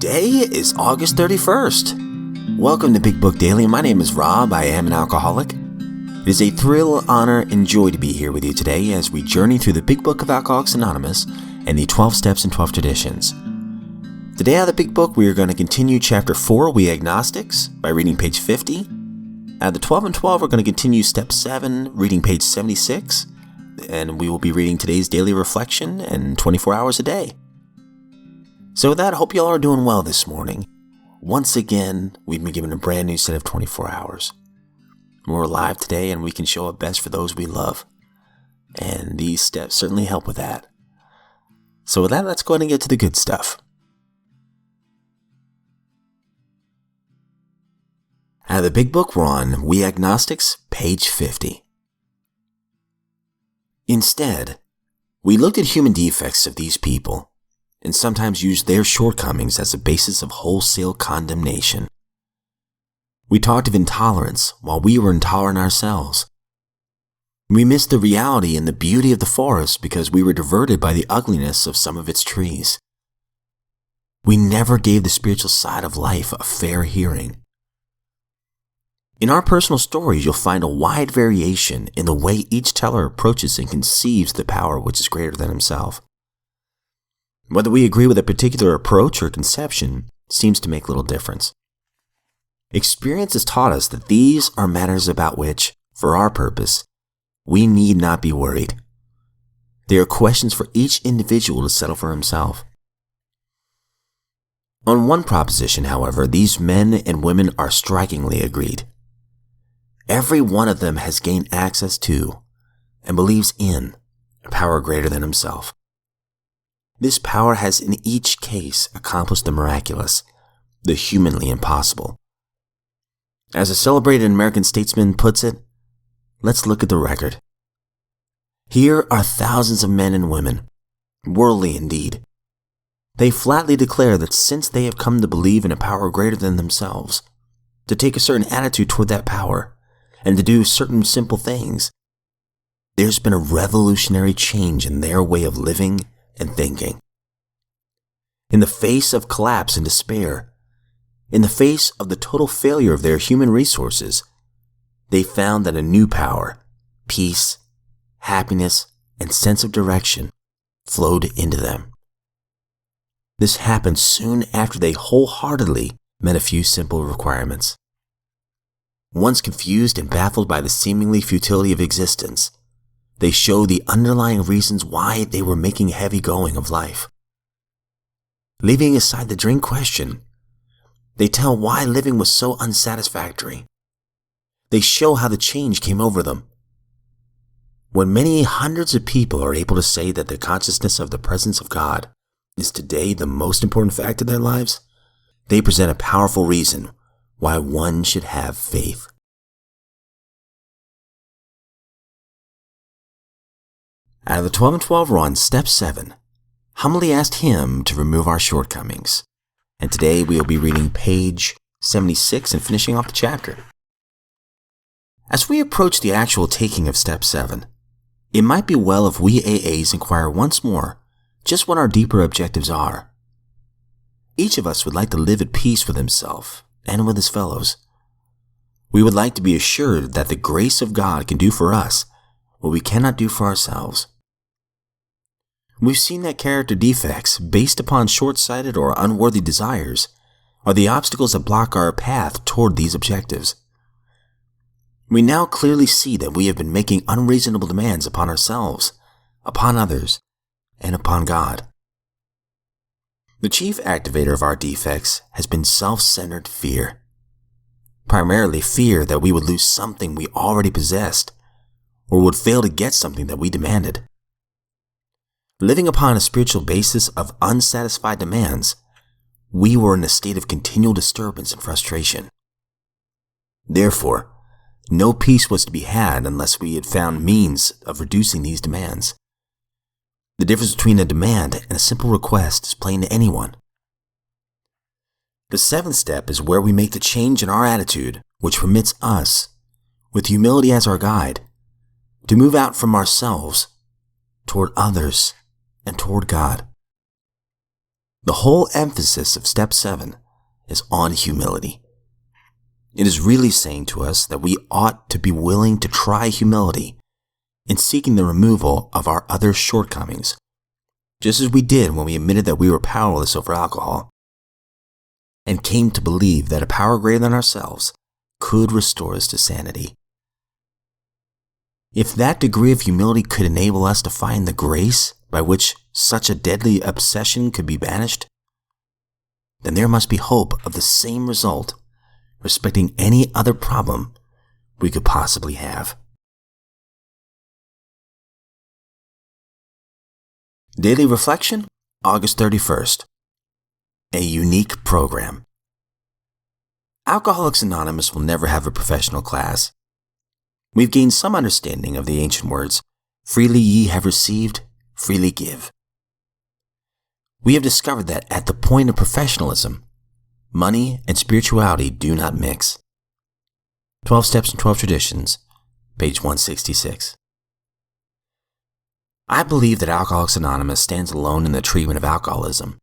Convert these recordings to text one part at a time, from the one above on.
Today is August 31st. Welcome to Big Book Daily. My name is Rob. I am an alcoholic. It is a thrill, honor, and joy to be here with you today as we journey through the Big Book of Alcoholics Anonymous and the 12 Steps and 12 Traditions. Today out of the Big Book, we are going to continue Chapter 4, We Agnostics, by reading page 50. Out of the 12 and 12, we're going to continue Step 7, reading page 76. And we will be reading today's daily reflection and 24 hours a day. So with that, I hope you all are doing well this morning. Once again, we've been given a brand new set of 24 hours. We're alive today and we can show up best for those we love. And these steps certainly help with that. So with that, let's go ahead and get to the good stuff. Out of the Big Book, we're on We Agnostics, page 50. Instead, we looked at human defects of these people and sometimes used their shortcomings as a basis of wholesale condemnation. We talked of intolerance while we were intolerant ourselves. We missed the reality and the beauty of the forest because we were diverted by the ugliness of some of its trees. We never gave the spiritual side of life a fair hearing. In our personal stories, you'll find a wide variation in the way each teller approaches and conceives the power which is greater than himself. Whether we agree with a particular approach or conception seems to make little difference. Experience has taught us that these are matters about which, for our purpose, we need not be worried. They are questions for each individual to settle for himself. On one proposition, however, these men and women are strikingly agreed. Every one of them has gained access to and believes in a power greater than himself. This power has in each case accomplished the miraculous, the humanly impossible. As a celebrated American statesman puts it, let's look at the record. Here are thousands of men and women, worldly indeed. They flatly declare that since they have come to believe in a power greater than themselves, to take a certain attitude toward that power, and to do certain simple things, there's been a revolutionary change in their way of living and thinking. In the face of collapse and despair, in the face of the total failure of their human resources, they found that a new power, peace, happiness, and sense of direction flowed into them. This happened soon after they wholeheartedly met a few simple requirements. Once confused and baffled by the seemingly futility of existence, they show the underlying reasons why they were making heavy going of life. Leaving aside the drink question, they tell why living was so unsatisfactory. They show how the change came over them. When many hundreds of people are able to say that the consciousness of the presence of God is today the most important fact of their lives, they present a powerful reason why one should have faith. Out of the 12 and 12, we're on Step 7. Humbly asked Him to remove our shortcomings. And today we will be reading page 76 and finishing off the chapter. As we approach the actual taking of Step 7, it might be well if we AAs inquire once more just what our deeper objectives are. Each of us would like to live at peace with himself and with his fellows. We would like to be assured that the grace of God can do for us what we cannot do for ourselves. We've seen that character defects, based upon short-sighted or unworthy desires, are the obstacles that block our path toward these objectives. We now clearly see that we have been making unreasonable demands upon ourselves, upon others, and upon God. The chief activator of our defects has been self-centered fear. Primarily fear that we would lose something we already possessed, or would fail to get something that we demanded. Living upon a spiritual basis of unsatisfied demands, we were in a state of continual disturbance and frustration. Therefore, no peace was to be had unless we had found means of reducing these demands. The difference between a demand and a simple request is plain to anyone. The seventh step is where we make the change in our attitude, which permits us, with humility as our guide, to move out from ourselves toward others and toward God. The whole emphasis of step 7 is on humility. It is really saying to us that we ought to be willing to try humility in seeking the removal of our other shortcomings, just as we did when we admitted that we were powerless over alcohol and came to believe that a power greater than ourselves could restore us to sanity. If that degree of humility could enable us to find the grace by which such a deadly obsession could be banished, then there must be hope of the same result respecting any other problem we could possibly have. Daily Reflection, August 31st. A unique program. Alcoholics Anonymous will never have a professional class. We've gained some understanding of the ancient words, freely ye have received, freely give. We have discovered that at the point of professionalism, money and spirituality do not mix. 12 Steps and 12 Traditions, page 166. I believe that Alcoholics Anonymous stands alone in the treatment of alcoholism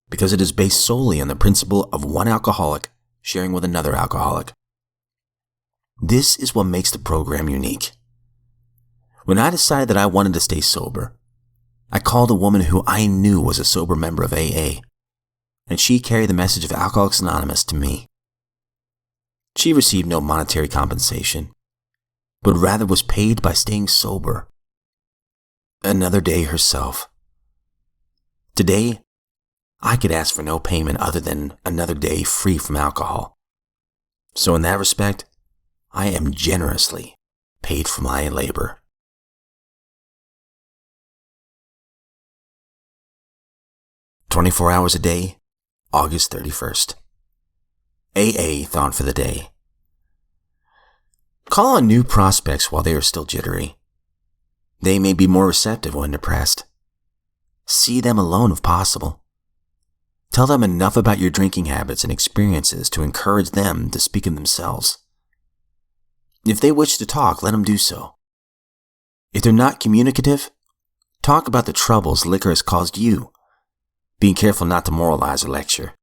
because it is based solely on the principle of one alcoholic sharing with another alcoholic. This is what makes the program unique. When I decided that I wanted to stay sober, I called a woman who I knew was a sober member of AA, and she carried the message of Alcoholics Anonymous to me. She received no monetary compensation, but rather was paid by staying sober. Another day herself. Today, I could ask for no payment other than another day free from alcohol. So in that respect, I am generously paid for my labor. "24 hours a day, August 31st. AA thought for the day. Call on new prospects while they are still jittery. They may be more receptive when depressed. See them alone if possible. Tell them enough about your drinking habits and experiences to encourage them to speak of themselves. If they wish to talk, let them do so. If they're not communicative, talk about the troubles liquor has caused you, being careful not to moralize or lecture.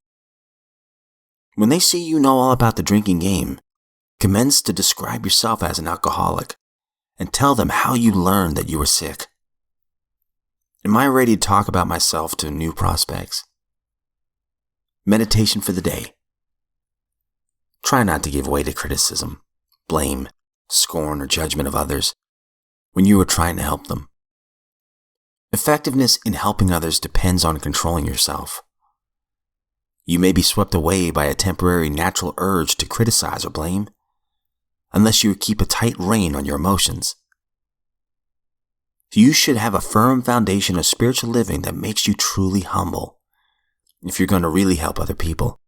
When they see you know all about the drinking game, commence to describe yourself as an alcoholic and tell them how you learned that you were sick. Am I ready to talk about myself to new prospects? Meditation for the day. Try not to give way to criticism, blame, scorn, or judgment of others when you are trying to help them. Effectiveness in helping others depends on controlling yourself. You may be swept away by a temporary natural urge to criticize or blame, unless you keep a tight rein on your emotions. You should have a firm foundation of spiritual living that makes you truly humble if you're going to really help other people.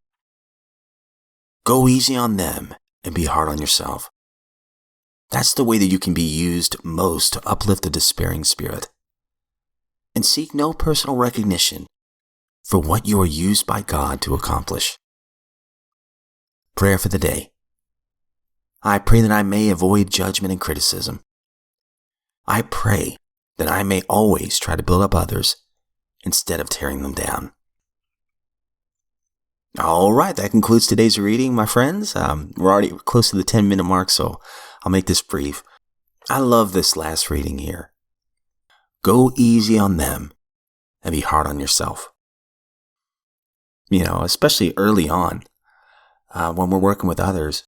Go easy on them and be hard on yourself. That's the way that you can be used most to uplift a despairing spirit. And seek no personal recognition for what you are used by God to accomplish. Prayer for the day. I pray that I may avoid judgment and criticism. I pray that I may always try to build up others instead of tearing them down. All right, that concludes today's reading, my friends. We're already close to the 10-minute mark, so I'll make this brief. I love this last reading here. Go easy on them and be hard on yourself. Especially early on when we're working with others.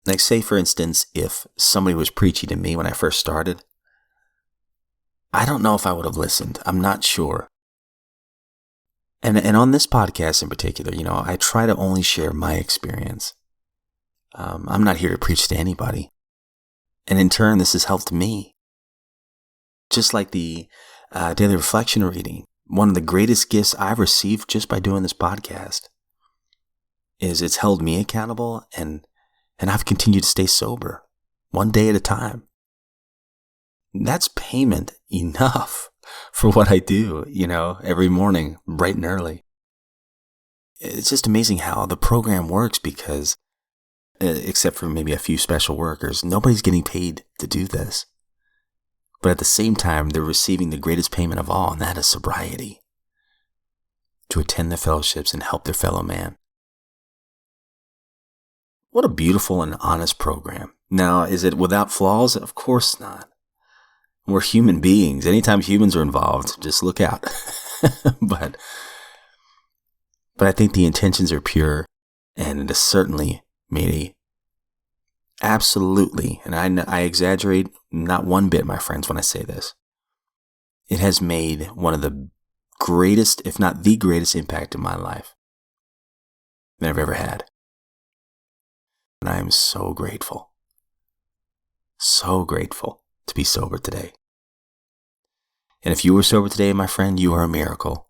Like say, for instance, if somebody was preachy to me when I first started, I don't know if I would have listened. I'm not sure. And on this podcast in particular, I try to only share my experience. I'm not here to preach to anybody. And in turn, this has helped me. Just like the daily reflection reading, one of the greatest gifts I've received just by doing this podcast is it's held me accountable and I've continued to stay sober, one day at a time. That's payment enough for what I do, every morning, bright and early. It's just amazing how the program works because, except for maybe a few special workers, nobody's getting paid to do this. But at the same time, they're receiving the greatest payment of all, and that is sobriety. to attend their fellowships and help their fellow man. What a beautiful and honest program. Now, is it without flaws? Of course not. We're human beings. Anytime humans are involved, just look out. But I think the intentions are pure, and it has certainly made absolutely, and I exaggerate not one bit, my friends, when I say this. It has made one of the greatest, if not the greatest impact in my life that I've ever had. And I am so grateful to be sober today. And if you were sober today, my friend, you are a miracle.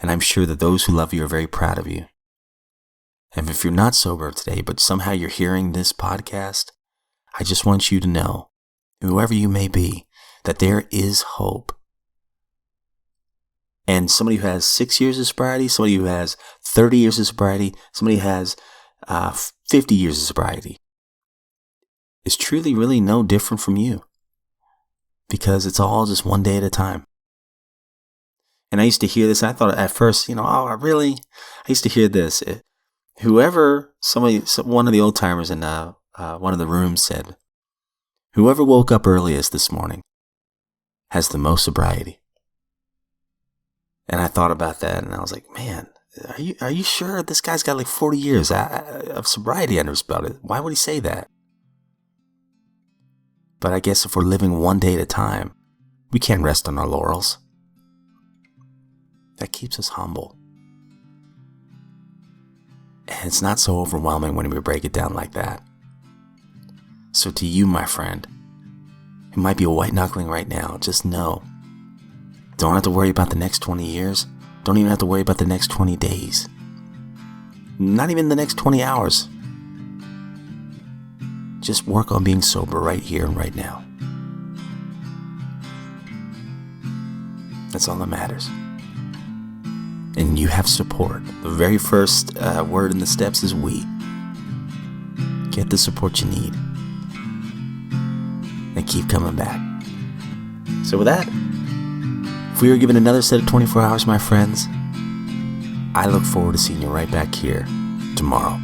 And I'm sure that those who love you are very proud of you. And if you're not sober today, but somehow you're hearing this podcast, I just want you to know, whoever you may be, that there is hope. And somebody who has 6 years of sobriety, somebody who has 30 years of sobriety, somebody who has 50 years of sobriety is truly really no different from you, because it's all just one day at a time. And I used to hear this. I thought at first, I used to hear this. One of the old timers in one of the rooms said, whoever woke up earliest this morning has the most sobriety. And I thought about that, and I was like, man, are you sure this guy's got like 40 years of sobriety under his belt? Why would he say that? But I guess if we're living one day at a time, we can't rest on our laurels. That keeps us humble. And it's not so overwhelming when we break it down like that. So to you, my friend, who might be white knuckling right now, just know, don't have to worry about the next 20 years. Don't even have to worry about the next 20 days. Not even the next 20 hours. Just work on being sober right here and right now. That's all that matters. And you have support. The very first word in the steps is we. Get the support you need. And keep coming back. So with that, if we were given another set of 24 hours, my friends, I look forward to seeing you right back here tomorrow.